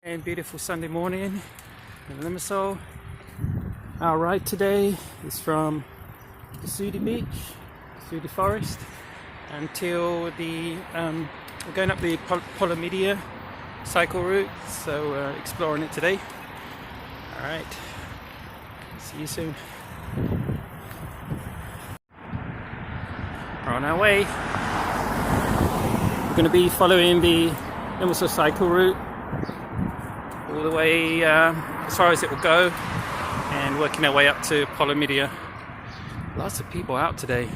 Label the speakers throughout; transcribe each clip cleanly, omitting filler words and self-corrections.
Speaker 1: And beautiful Sunday morning in Limassol. Our ride today is from Dasoudi beach, Dasoudi forest, until the we're going up the Polemidia cycle route, so exploring it today. Alright, see you soon. We're on our way. We're going to be following the Limassol cycle route all the way as far as it will go, and working our way up to Polemidia. Lots of people out today.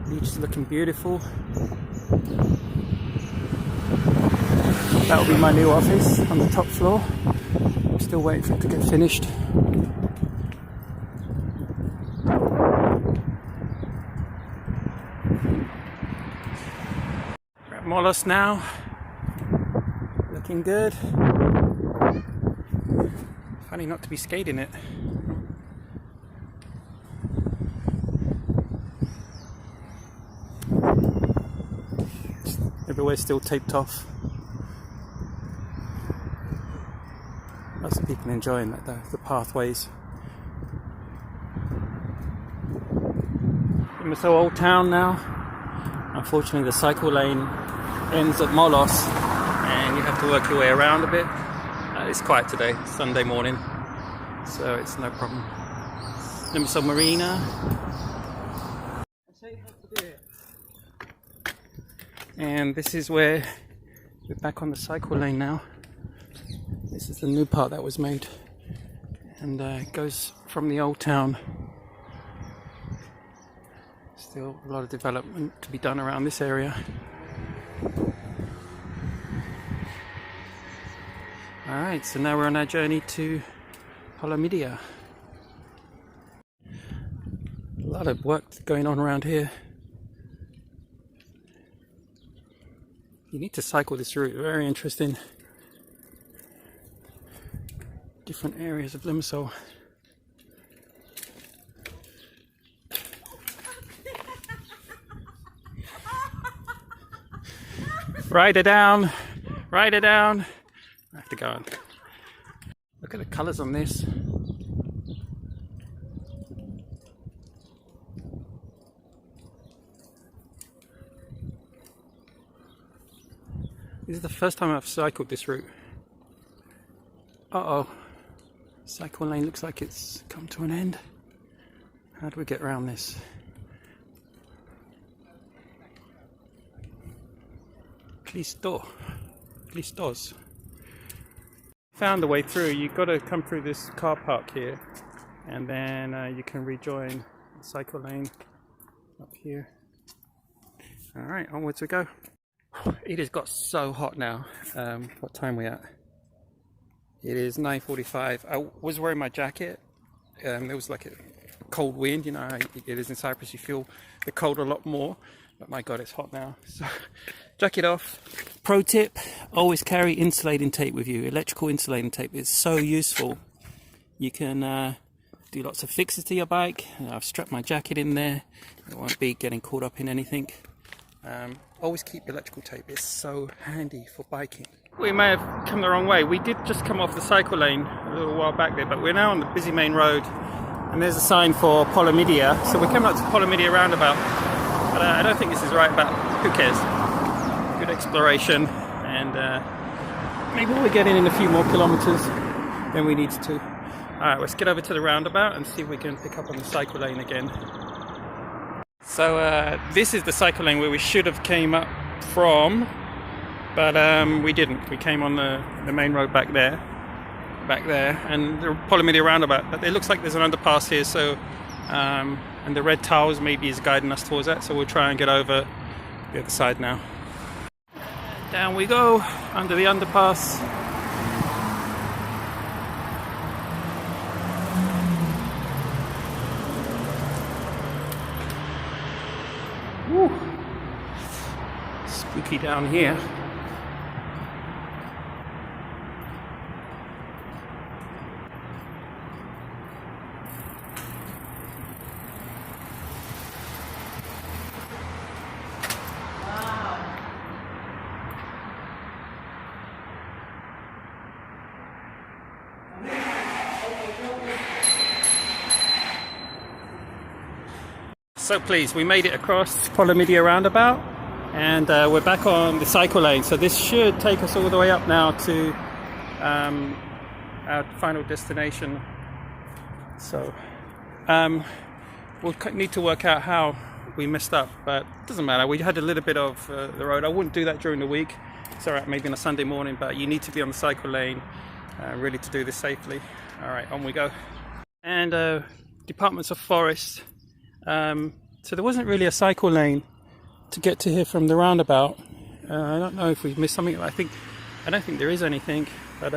Speaker 1: Beach is looking beautiful. That will be my new office on the top floor. I'm still waiting for it to get finished. We're at Molos now. Looking good. Funny not to be skating it. Everywhere's still taped off. Lots of people enjoying that though, the pathways. Limassol Old Town now. Unfortunately the cycle lane ends at Molos and you have to work your way around a bit. It's quiet today, Sunday morning, so it's no problem. Limassol Marina. And this is where we're back on the cycle lane now. This is the new part that was made, and it goes from the old town. Still a lot of development to be done around this area. Alright, so now we're on our journey to Polemidia. A lot of work going on around here. You need to cycle this route, very interesting. Different areas of Limassol. Ride it down, ride it down. I have to go on. Look at the colours on this. This is the first time I've cycled this route. Uh-oh. Cycle lane looks like it's come to an end. How do we get around this? Clistos. Found the way through. You've got to come through this car park here, and then you can rejoin the cycle lane up here. Alright, onwards we go. It has got so hot now. What time are we at? It is 9:45. I was wearing my jacket. There was like a cold wind, you know how it is in Cyprus, you feel the cold a lot more, but my god, it's hot now. So jacket off. Pro tip, always carry insulating tape with you. Electrical insulating tape is so useful. You can do lots of fixes to your bike. I've strapped my jacket in there. It won't be getting caught up in anything. Always keep electrical tape, it's so handy for biking. We may have come the wrong way. We did just come off the cycle lane a little while back there, but we're now on the busy main road, and there's a sign for Polemidia. So we're coming up to Polemidia roundabout, but I don't think this is right, but who cares? Good exploration, and maybe we'll get in a few more kilometers than we need to. Alright, let's get over to the roundabout and see if we can pick up on the cycle lane again. So this is the cycle lane where we should have came up from, but we didn't. We came on the main road back there, and the Polemidia roundabout. But it looks like there's an underpass here, so and the red tiles maybe is guiding us towards that. So we'll try and get over the other side now. Down we go under the underpass. Woo. Spooky down here. So pleased, we made it across Polemidia roundabout, and we're back on the cycle lane. So this should take us all the way up now to our final destination. So we'll need to work out how we messed up, but it doesn't matter. We had a little bit of the road. I wouldn't do that during the week. It's alright, maybe on a Sunday morning, but you need to be on the cycle lane really to do this safely. Alright, on we go. And Departments of Forest. So there wasn't really a cycle lane to get to here from the roundabout. I don't know if we've missed something. I don't think there is anything, but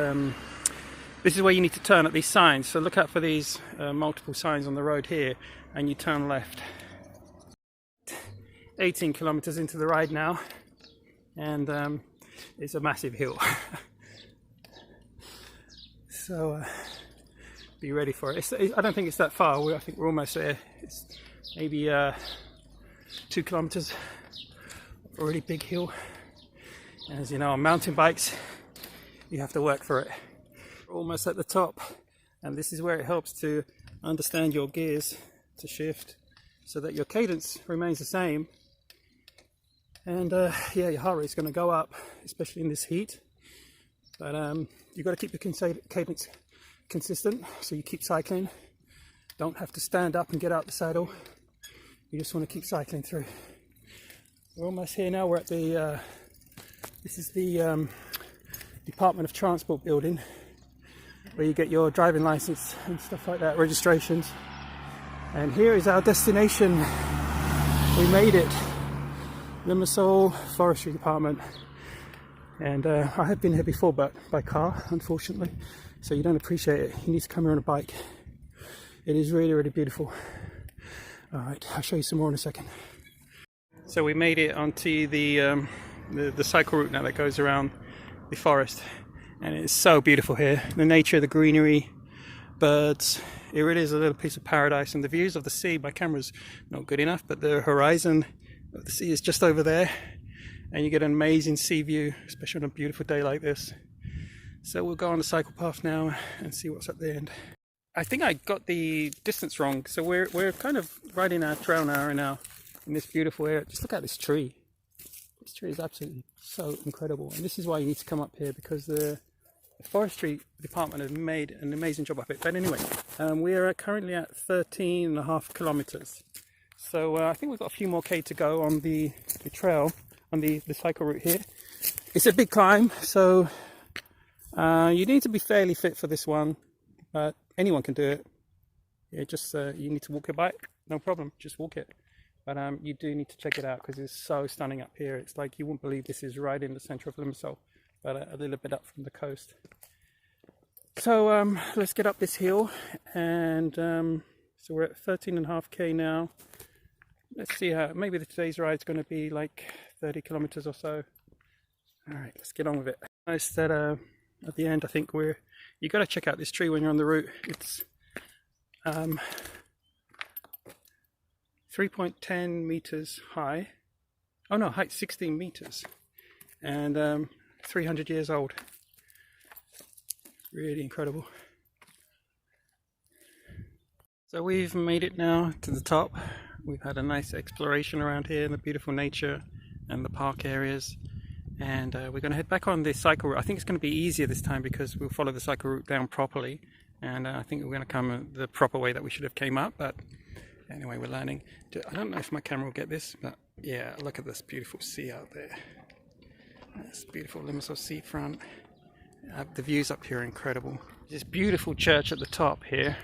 Speaker 1: this is where you need to turn at these signs. So look out for these multiple signs on the road here, and you turn left. 18 kilometers into the ride now, and it's a massive hill. So be ready for it. I don't think it's that far. I think we're almost there. It's maybe 2 kilometers of a really big hill. And as you know, on mountain bikes, you have to work for it. We're almost at the top, and this is where it helps to understand your gears to shift so that your cadence remains the same. And yeah, your heart rate is going to go up, especially in this heat. But you've got to keep your cadence consistent, so you keep cycling. Don't have to stand up and get out the saddle. You just want to keep cycling through. We're almost here now. We're at the this is the Department of Transport building, where you get your driving license and stuff like that, registrations. And here is our destination. We made it. Limassol Forestry Department. And I have been here before, but by car, unfortunately, so you don't appreciate it. You need to come here on a bike. It is really, really beautiful. Alright, I'll show you some more in a second. So we made it onto the cycle route now that goes around the forest, and it's so beautiful here. The nature, the greenery, birds. It really is a little piece of paradise, and the views of the sea, my camera's not good enough, but the horizon of the sea is just over there, and you get an amazing sea view, especially on a beautiful day like this. So we'll go on the cycle path now and see what's at the end. I think I got the distance wrong, so we're kind of riding our trail now in this beautiful area. Just look at this tree. This tree is absolutely so incredible, and this is why you need to come up here, because the forestry department have made an amazing job of it. But anyway, we are currently at 13.5 kilometers. So I think we've got a few more K to go on the trail, on the cycle route here. It's a big climb, so you need to be fairly fit for this one, but anyone can do it. Yeah, just you need to walk your bike, no problem, just walk it. But you do need to check it out, because it's so stunning up here. It's like you wouldn't believe this is right in the center of Limassol, but a little bit up from the coast. So let's get up this hill, and so we're at 13.5 K now. Let's see how, maybe today's ride's going to be like 30 kilometers or so. Alright, let's get on with it. Nice that at the end, I think you got to check out this tree when you're on the route. It's 3.10 meters high. Oh no, height 16 meters, and 300 years old. Really incredible. So we've made it now to the top. We've had a nice exploration around here in the beautiful nature and the park areas, and we're going to head back on this cycle route. I think it's going to be easier this time, because we'll follow the cycle route down properly, and I think we're going to come the proper way that we should have came up. But anyway, we're learning. I don't know if my camera will get this, but yeah, look at this beautiful sea out there. This beautiful Limassol seafront. The views up here are incredible. This beautiful church at the top here,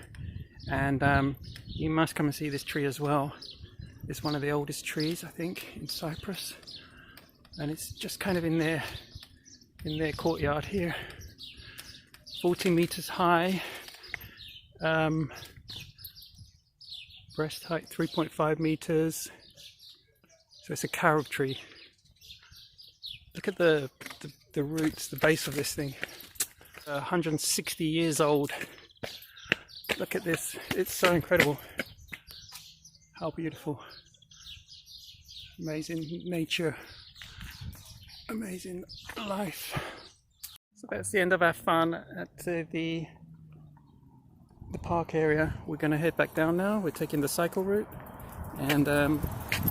Speaker 1: and you must come and see this tree as well. It's one of the oldest trees, I think, in Cyprus, and it's just kind of in their courtyard here. 40 meters high, breast height 3.5 meters. So it's a carob tree. Look at the roots, the base of this thing. 160 years old. Look at this, it's so incredible. How beautiful. Amazing nature, amazing life. So that's the end of our fun at the park area. We're going to head back down now. We're taking the cycle route, and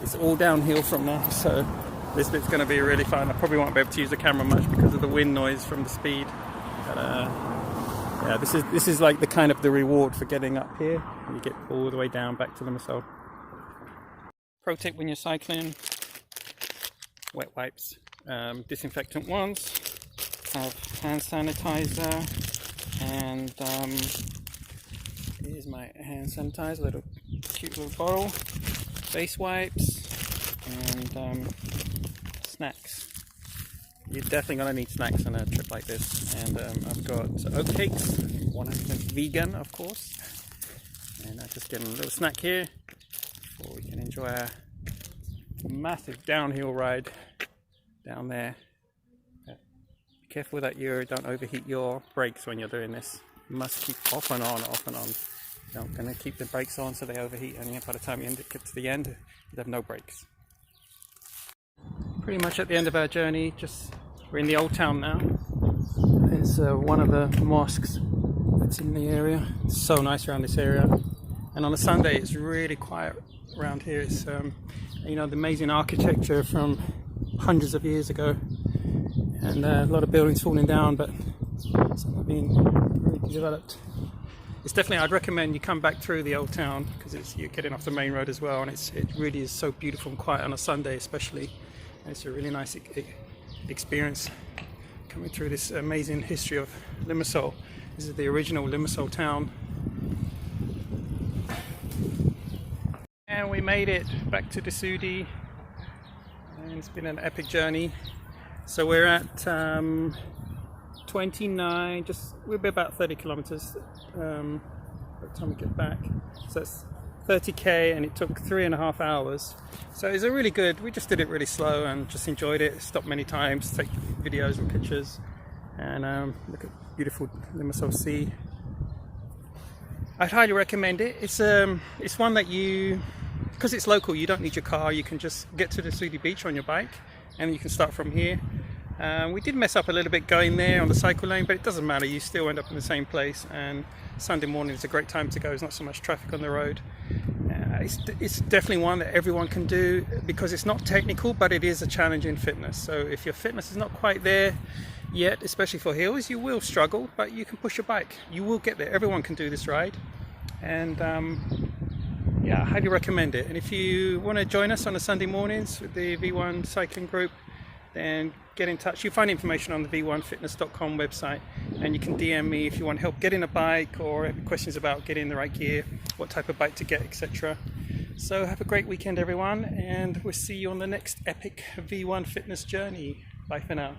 Speaker 1: it's all downhill from there, so this bit's going to be really fun. I probably won't be able to use the camera much because of the wind noise from the speed, but yeah, this is like the kind of the reward for getting up here. You get all the way down back to Limassol. Pro tip when you're cycling: wet wipes, disinfectant ones, have hand sanitizer, and here's my hand sanitizer, little cute little bottle, face wipes, and snacks. You're definitely going to need snacks on a trip like this. And I've got oat cakes, 100% vegan of course, and I'm just getting a little snack here before we can enjoy our massive downhill ride down there. Be careful that you don't overheat your brakes when you're doing this. You must keep off and on, off and on. You're not going to keep the brakes on so they overheat, and by the time you get to the end, you have no brakes. Pretty much at the end of our journey, we're in the old town now. It's one of the mosques that's in the area. It's so nice around this area, and on a Sunday it's really quiet around here. It's you know, the amazing architecture from hundreds of years ago, and a lot of buildings falling down, but some have been redeveloped. It's definitely, I'd recommend you come back through the old town because you're getting off the main road as well, and it really is so beautiful and quiet on a Sunday especially. And it's a really nice experience coming through this amazing history of Limassol. This is the original Limassol town. And we made it back to Dasoudi, and it's been an epic journey. So we're at 29, we'll be about 30 kilometers by the time we get back. So it's 30k, and it took 3.5 hours. So it's a really good, we just did it really slow and just enjoyed it. Stopped many times, take videos and pictures, and look at beautiful Limassol Sea. I'd highly recommend it. It's one that because it's local, you don't need your car. You can just get to the Dasoudi beach on your bike, and you can start from here. We did mess up a little bit going there on the cycle lane, but it doesn't matter. You still end up in the same place, and Sunday morning is a great time to go. There's not so much traffic on the road. It's definitely one that everyone can do because it's not technical, but it is a challenge in fitness. So if your fitness is not quite there yet, especially for hills, you will struggle, but you can push your bike. You will get there. Everyone can do this ride, and yeah, I highly recommend it. And if you want to join us on the Sunday mornings with the V1 cycling group, then get in touch. You'll find information on the v1fitness.com website, and you can DM me if you want help getting a bike or have questions about getting the right gear, what type of bike to get, etc. So have a great weekend everyone, and we'll see you on the next epic V1 fitness journey. Bye for now.